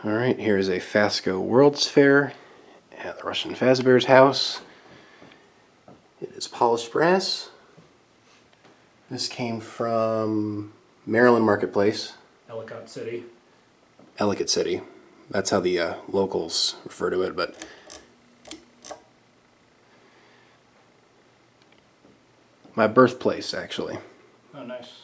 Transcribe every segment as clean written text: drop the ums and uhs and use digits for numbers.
Alright, here is a FASCO World's Fair at the Russian Fazbear's house. It is polished brass. This came from Maryland Marketplace. Ellicott City. Ellicott City. That's how the locals refer to it, but my birthplace, actually. Oh, nice.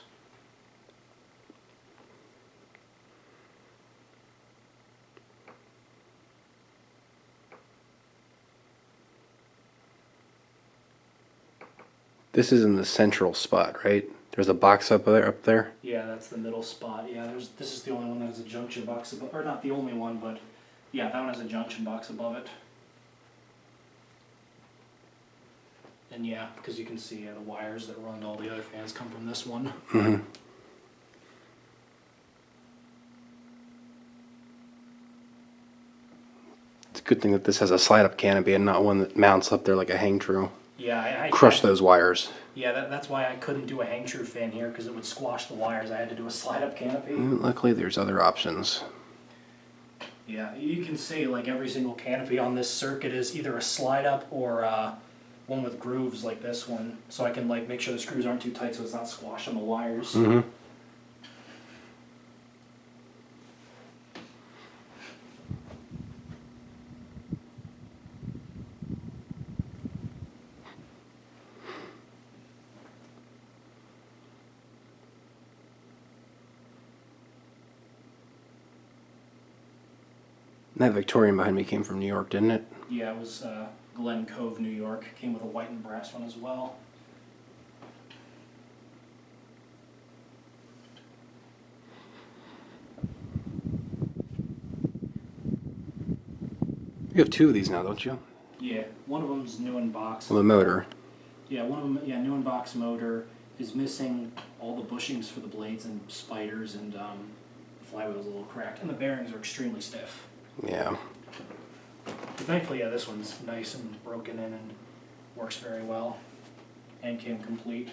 This is in the central spot, right? There's a box up there. Yeah, that's the middle spot. Yeah, this is the only one that has a junction box above, or not the only one, but yeah, that one has a junction box above it. And yeah, because you can see the wires that run all the other fans come from this one. Mm-hmm. It's a good thing that this has a slide-up canopy and not one that mounts up there like a hang true. Yeah, Crush those wires. Yeah, that's why I couldn't do a hang true fan here, because it would squash the wires. I had to do a slide-up canopy. Luckily, there's other options. Yeah, you can see like every single canopy on this circuit is either a slide-up or one with grooves like this one, so I can like make sure the screws aren't too tight so it's not squashing the wires. Mm-hmm. That Victorian behind me came from New York, didn't it? Yeah, it was Glen Cove, New York. Came with a white and brass one as well. You have two of these now, don't you? Yeah, one of them's new in box. Well, the motor. Yeah, one of them, yeah, new in box motor is missing all the bushings for the blades and spiders, and the flywheel's a little cracked, and the bearings are extremely stiff. Yeah. But thankfully, yeah, this one's nice and broken in and works very well, and came complete.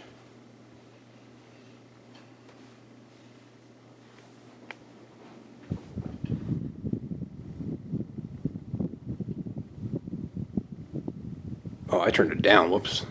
Oh, I turned it down. Whoops.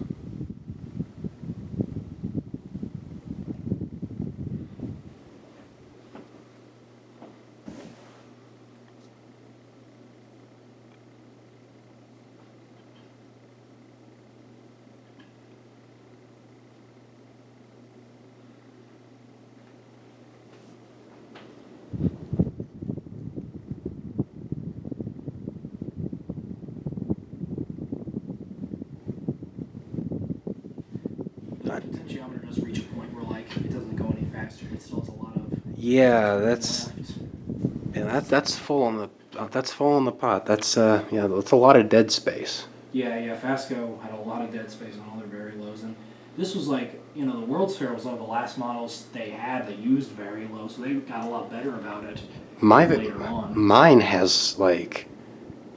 The potentiometer does reach a point where like it doesn't go any faster. It still has a lot of that's full on the pot. That's that's a lot of dead space. Yeah, FASCO had a lot of dead space on all their very lows, and this was like, the World's Fair was one of the last models they had that used very low, so they got a lot better about it later on. Mine has like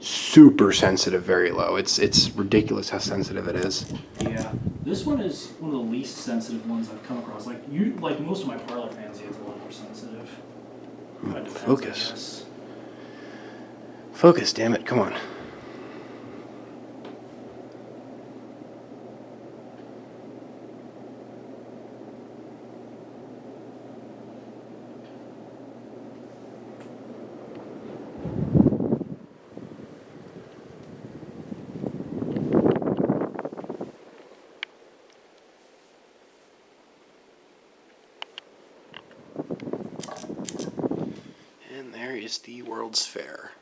super sensitive very low. It's ridiculous how sensitive it is. Yeah, this one is one of the least sensitive ones I've come across. Like most of my parlor fans, it's a lot more sensitive. Focus. Focus, damn it, come on. And there is the World's Fair.